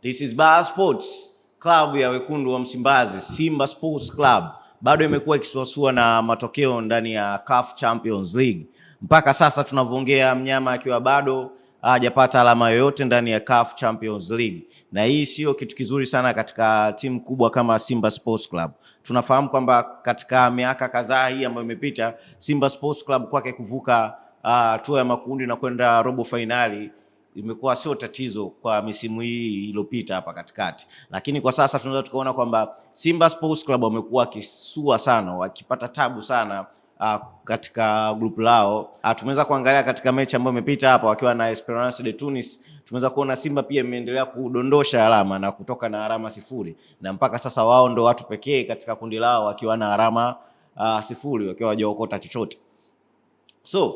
This is Bar Sports. Klabu ya wekundu wa Msimbazi, Simba Sports Club, bado imekuwa ikisuasua na matokeo ndani ya CAF Champions League. Mpaka sasa tunavyoongea, mnyama akiwa bado hajapata alama yoyote ndani ya CAF Champions League. Na hii sio kitu kizuri sana katika timu kubwa kama Simba Sports Club. Tunafahamu kwamba katika miaka kadhaa hii ambayo imepita, Simba Sports Club kwake kuvuka hatua ya makundi na kwenda robo finali imekuwa sio tatizo kwa misimu hii iliyopita hapa katikati. Lakini kwa sasa tunaweza tukaona kwamba Simba Sports Club wamekuwa kisua sana, wakipata tabu sana katika group lao. Tumeweza kuangalia katika mechi ambayo imepita hapa wakiwa na Esperance de Tunis, tumeweza kuona Simba pia imeendelea kudondosha alama na kutoka na alama 0, na mpaka sasa wao ndo watu pekee katika kundi lao wakiwa na alama 0, wakiwa hawajaokota chochote. So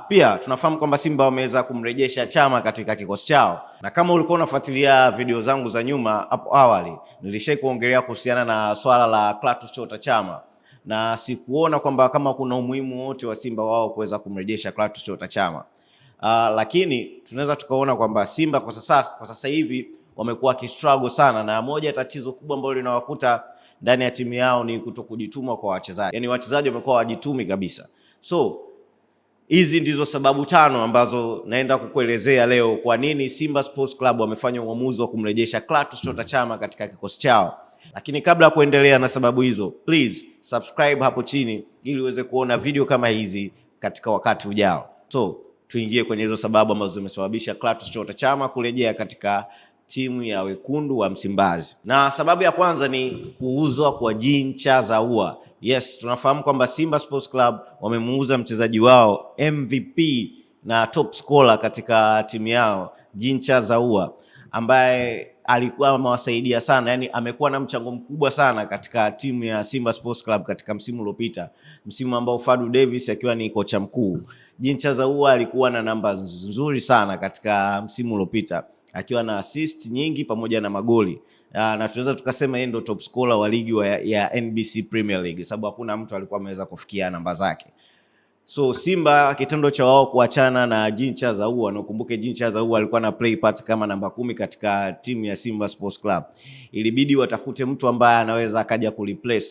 pia tunafahamu kwamba Simba wameweza kumrejesha Chama katika kikosi chao, na kama ulikuwa unafuatilia video zangu za nyuma hapo awali, nilishai kuongelea kuhusiana na swala la Clatous Chota Chama, na sikuona kwamba kama kuna umuhimu wote wa Simba wao kuweza kumrejesha Clatous Chota Chama. Lakini tunaweza tukaona kwamba Simba kwa sasa hivi wamekuwa kistruggle sana, na moja tatizo kubwa ambalo linawakuta ndani ya timu yao ni kutokujituma kwa wachezaji. Yaani wachezaji wamekuwa wajitumi kabisa. So hizi ndizo sababu 5 ambazo naenda kukuelezea leo kwa nini Simba Sports Club wamefanya uamuzi wa kumrejesha Clatous Chota Chama katika kikosi chao. Lakini kabla ya kuendelea na sababu hizo, please subscribe hapo chini ili uweze kuona video kama hizi katika wakati ujao. So tuingie kwenye hizo sababu ambazo zimesababisha Clatous Chota Chama kurejea katika timu ya wekundu wa Msimbazi. Na sababu ya kwanza ni kuuzwa kwa Jean Charles Ahoua. Yes, tunafahamu kwamba Simba Sports Club wamemuuza mchezaji wao MVP na top scorer katika timu yao, Jean Charles Ahoua, ambaye alikuwa amewasaidia sana, yani amekuwa na mchango mkubwa sana katika timu ya Simba Sports Club katika msimu uliopita, msimu ambao Fadu Davis akiwa ni kocha mkuu. Jean Charles Ahoua alikuwa na namba nzuri sana katika msimu uliopita, akiwa na assist nyingi pamoja na magoli. Na tunaweza tukasema yeye ndio top scorer wa ligi ya NBC Premier League, sababu hakuna mtu alikuwa ameweza kufikia namba zake. So Simba kitendo cha wao kuachana na Jean Charles Ahoua, na ukumbuke Jean Charles Ahoua alikuwa na play part kama namba 10 katika timu ya Simba Sports Club, ilibidi watafute mtu ambaye anaweza akaja kureplace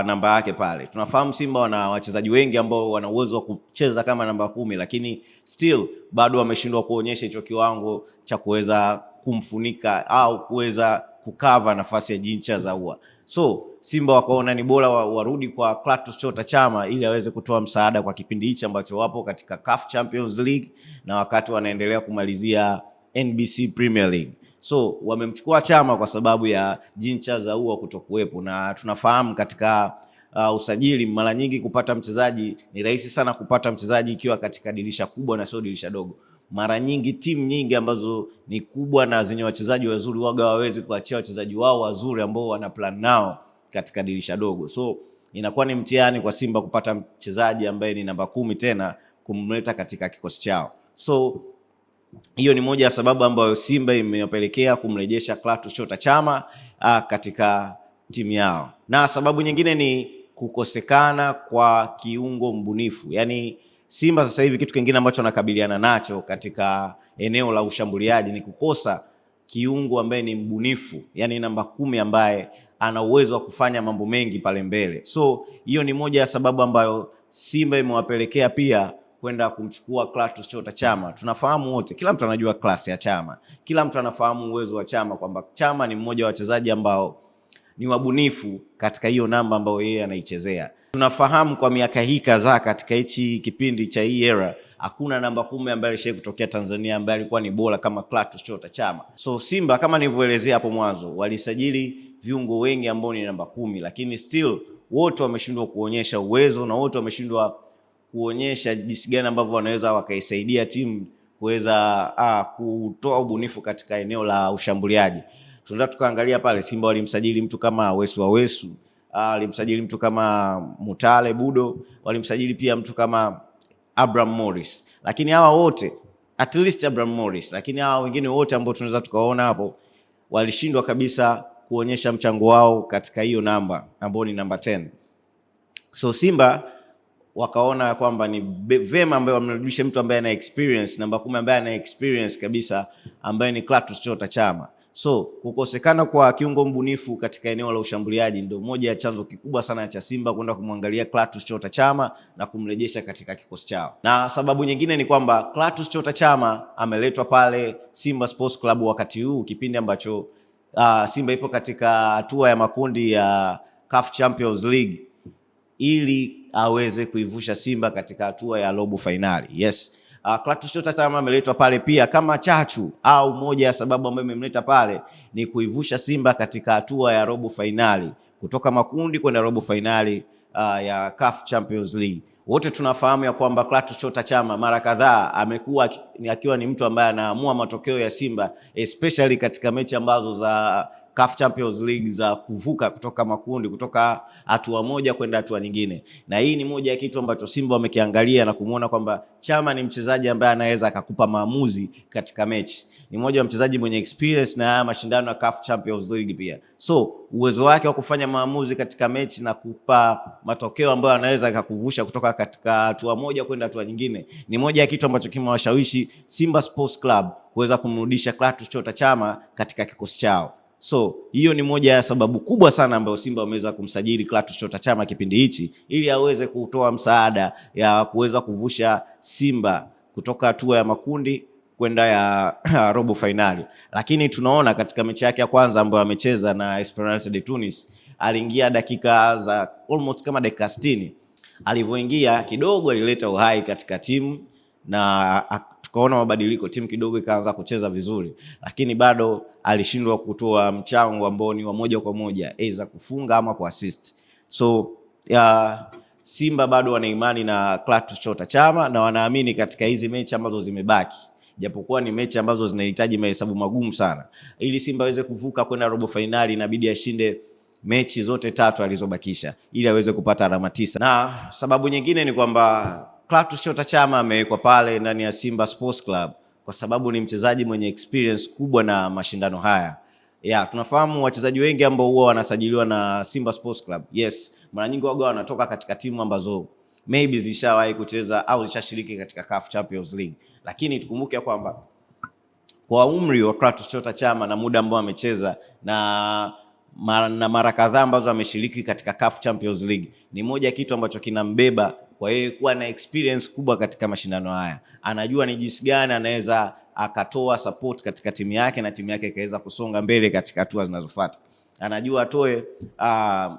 namba yake pale. Tunafahamu Simba wana wachezaji wengi ambao wana uwezo wa kucheza kama namba 10, lakini still bado wameshindwa kuonyesha hicho kiwango cha kuweza kumfunika au kuweza kukava nafasi ya Jean Charles Ahoua. So Simba wakaona ni bora warudi kwa Clatous Chota Chama ili aweze kutoa msaada kwa kipindi hichi ambacho wapo katika CAF Champions League na wakati wanaendelea kumalizia NBC Premier League. So wamemchukua Chama kwa sababu ya Jean Charles Ahoua kutokuwepo, na tunafahamu katika usajili mara nyingi kupata mchezaji ni rahisi sana kupata mchezaji ikiwa katika dirisha kubwa na sio dirisha dogo. Mara nyingi timu nyingi ambazo ni kubwa na zenye wachezaji wazuri waga wawezi kuachia wachezaji wao wazuri ambao wana plan nao katika dirisha dogo. So inakuwa ni mtihani kwa Simba kupata mchezaji ambaye ni namba 10 tena kumleta katika kikosi chao. So hiyo ni moja ya sababu ambayo Simba imewapelekea kumrejesha Clatous Chota Chama katika timu yao. Na sababu nyingine ni kukosekana kwa kiungo mbunifu. Yaani Simba sasa hivi kitu kingine ambacho wanakabiliana nacho katika eneo la ushambuliaji ni kukosa kiungo ambaye ni mbunifu, yani namba 10 ambaye ana uwezo wa kufanya mambo mengi pale mbele. So hiyo ni moja ya sababu ambayo Simba imewapelekea pia kwenda kumchukua Clatous Chota Chama. Tunafahamu wote, kila mtu anajua klasi ya Chama, kila mtu anafahamu uwezo wa Chama, kwamba Chama ni mmoja wa wachezaji ambao ni wabunifu katika hiyo namba ambayo yeye anaichezea. Tunafahamu kwa miaka hii kadhaa katika hichi kipindi cha hii era hakuna namba 10 ambaye alishaye kutokea Tanzania ambaye alikuwa ni bora kama Clatous Chota Chama. So Simba kama nilivyoelezea hapo mwanzo, walisajili viungo wengi ambao ni namba 10, lakini still wote wameshindwa kuonyesha uwezo na wote wameshindwa kuonyesha jinsi gani ambavyo wanaweza wakaisaidia timu kuweza kutoa ubunifu katika eneo la ushambuliaji. Tunataka tukaangalia pale Simba walimsajili mtu kama Wesu, walimsajili mtu kama Mutale Budo, walimsajili pia mtu kama Abraham Morris. Lakini hawa wote, at least Abraham Morris, lakini hawa wengine wote ambao tunaweza tukaona hapo walishindwa kabisa kuonyesha mchango wao katika hiyo namba ambao ni namba 10. So Simba wakaona kwamba ni vema ambaye wamrudishe mtu ambaye ana experience, namba 10 ambaye ana experience kabisa, ambaye ni Clatous Chota Chama. So kukosekana kwa kiungo mbunifu katika eneo la ushambuliaji ndio moja ya chanzo kikubwa sana cha Simba kwenda kumwangalia Clatous Chota Chama na kumrejesha katika kikosi chao. Na sababu nyingine ni kwamba Clatous Chota Chama ameletwa pale Simba Sports Club wakati huu kipindi ambacho Simba ipo katika hatua ya makundi ya CAF Champions League ili aweze kuivusha Simba katika hatua ya robo finali. Yes. Clatous Chota Chama ameletwa pale pia kama chachu, au moja ya sababu ambayo imemleta pale ni kuivusha Simba katika hatua ya robo finali, kutoka makundi kwenda robo finali ya CAF Champions League. Wote tunafahamu ya kwamba Clatous Chota Chama mara kadhaa amekuwa akiwa ni mtu ambaye anaamua matokeo ya Simba, especially katika mechi ambazo za CAF Champions League za kuvuka kutoka makundi, kutoka hatua moja kwenda hatua nyingine. Na hii ni moja ya kitu ambacho Simba wamekiangalia na kumuona kwamba Chama ni mchezaji ambaye anaweza akakupa maamuzi katika mechi. Ni mmoja wa mchezaji mwenye experience na mashindano ya CAF Champions League pia. So uwezo wake wa kufanya maamuzi katika mechi na kupa matokeo ambayo anaweza akakuvusha kutoka katika hatua moja kwenda hatua nyingine ni moja ya kitu ambacho kimewashawishi Simba Sports Club kuweza kumrudisha Clatous Chota Chama katika kikosi chao. So hiyo ni moja ya sababu kubwa sana ambayo Simba wameweza kumsajili Clatous Chota Chama kipindi hichi, ili aweze kutoa msaada ya kuweza kuvusha Simba kutoka hatua ya makundi kwenda ya robo finali. Lakini tunaona katika mechi yake ya kwanza ambayo amecheza na Esperance de Tunis, aliingia dakika za almost kama dakika 60. Alivyoingia kidogo alileta uhai katika timu na tukaona mabadiliko, timu kidogo ikaanza kucheza vizuri, lakini bado alishindwa kutoa mchango ambao ni wa moja kwa moja, aidha kufunga ama kuassist. So Simba bado wana imani na Clatous Chota Chama na wanaamini katika hizi mechi ambazo zimebaki, japokuwa ni mechi ambazo zinahitaji mahesabu magumu sana, ili Simba aweze kuvuka kwenda robo finali inabidi ashinde mechi zote 3 alizobakisha ili aweze kupata alama 9. Na sababu nyingine ni kwamba Clatous Chota Chama amewekwa pale ndani ya Simba Sports Club kwa sababu ni mchezaji mwenye experience kubwa na mashindano haya. Tunafahamu wachezaji wengi ambao huwa wanasajiliwa na Simba Sports Club. Yes, mara nyingi wao wanatoka katika timu ambazo maybe zishawahi kucheza au zishashiriki katika CAF Champions League. Lakini tukumbuke kwamba kwa umri wa Clatous Chota Chama na muda ambao amecheza na mara kadhaa ambazo ameshiriki katika CAF Champions League, ni moja kitu ambacho kinambeba kwa yeye kuwa na experience kubwa katika mashindano haya. Anajua ni jinsi gani anaweza akatoa support katika timu yake na timu yake ikaweza kusonga mbele katika hatua zinazofuata. Anajua atoe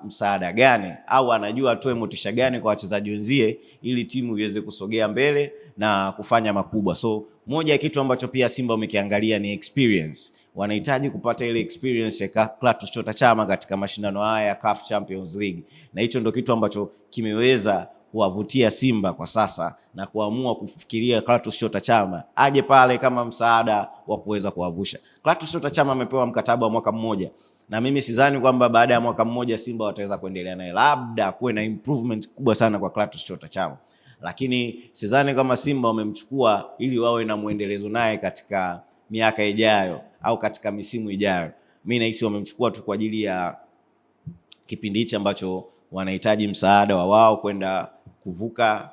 msaada gani au anajua atoe motisha gani kwa wachezaji wenzie ili timu iweze kusogea mbele na kufanya makubwa. So moja ya kitu ambacho pia Simba wamekiangalia ni experience. Wanahitaji kupata ile experience ya Clatous Chota Chama katika mashindano haya ya CAF Champions League. Na hicho ndio kitu ambacho kimeweza kuwavutia Simba kwa sasa na kuamua kufikiria Clatous Chota Chama aje pale kama msaada wa kuweza kuwavusha. Clatous Chota Chama amepewa mkataba wa mwaka mmoja, na mimi sidhani kwamba baada ya mwaka mmoja Simba wataweza kuendelea naye. Labda kuwe na improvement kubwa sana kwa Clatous Chota Chama, lakini sidhani kama Simba wamemchukua ili wawe na muendelezo naye katika miaka ijayo au katika misimu ijayo. Mimi nahisi wamemchukua tu kwa ajili ya kipindi hichi ambacho wanahitaji msaada wa wao kwenda kuvuka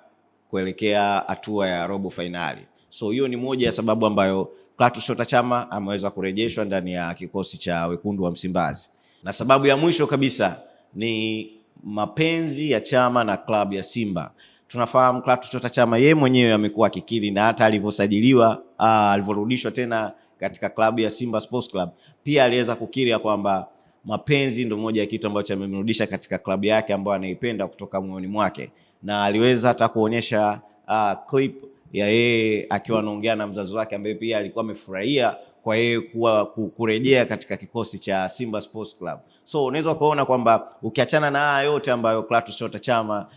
kuelekea hatua ya robo finali. So hiyo ni moja ya sababu ambayo Clatous Chota Chama ameweza kurejeshwa ndani ya kikosi cha Wekundu wa Msimbazi. Na sababu ya mwisho kabisa ni mapenzi ya Chama na klabu ya Simba. Tunafahamu Clatous Chota Chama yeye mwenyewe amekuwa akikiri, na hata alivyosajiliwa alivyorudishwa tena katika klabu ya Simba Sports Club pia aliweza kukiri kwamba mapenzi ndio moja ya kitu ambacho amemrudisha katika klabu yake ambayo anaipenda kutoka moyoni mwake. Na aliweza hata kuonyesha clip ya yeye akiwa anaongea na mzazi wake ambaye pia alikuwa amefurahia kwa yeye kurejea katika kikosi cha Simba Sports Club. So unaweza kuona kwamba ukiachana na haya yote ambayo Clatous Chota Chama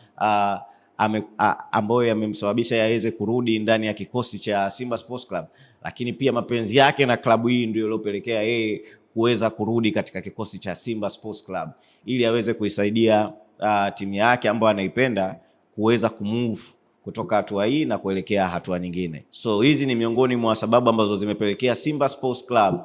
ambayo yamemsababisha yaweze kurudi ndani ya kikosi cha Simba Sports Club, lakini pia mapenzi yake na klabu hii ndio iliyopelekea yeye kuweza kurudi katika kikosi cha Simba Sports Club ili aweze kuisaidia timu yake ambayo anaipenda kuweza kumove kutoka hatua hii na kuelekea hatua nyingine. So hizi ni miongoni mwa sababu ambazo zimepelekea Simba Sports Club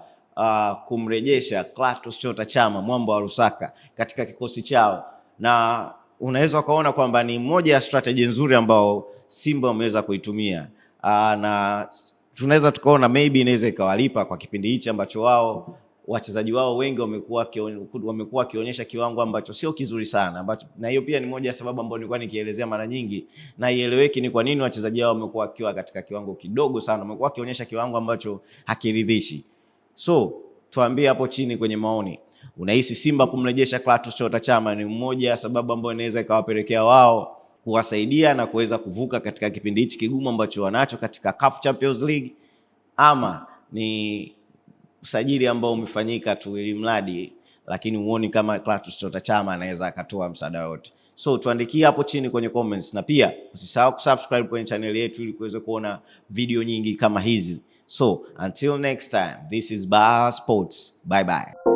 kumrejesha Clatous Chota Chama, mwamba wa Lusaka, katika kikosi chao. Na unaweza ukaona kwamba ni moja ya strategy nzuri ambao Simba wameweza kuitumia, na tunaweza tukaona maybe inaweza ikawalipa kwa kipindi hichi ambacho wao wachezaji wao wengi wamekuwa wakionyesha kiwango ambacho sio kizuri sana, ambacho na hiyo pia ni moja ya sababu ambayo nilikuwa nikielezea mara nyingi na ieleweki ni kwa nini wachezaji wao wamekuwa wakiwa katika kiwango kidogo sana, wamekuwa wakionyesha kiwango ambacho hakiridhishi. So tuambie hapo chini kwenye maoni, unahisi Simba kumrejesha Clatous Chota Chama ni mmoja ya sababu ambayo inaweza ikawapelekea wao kuwasaidia na kuweza kuvuka katika kipindi hichi kigumu ambacho wanacho katika CAF Champions League, ama ni usajili ambao umefanyika tu ili mradi, lakini uone kama Clatous Chota Chama anaweza akatoa msaada wote? So tuandikie hapo chini kwenye comments, na pia usisahau kusubscribe kwenye channel yetu ili kuweza kuona video nyingi kama hizi. So until next time, this is Baha Sports. Bye bye.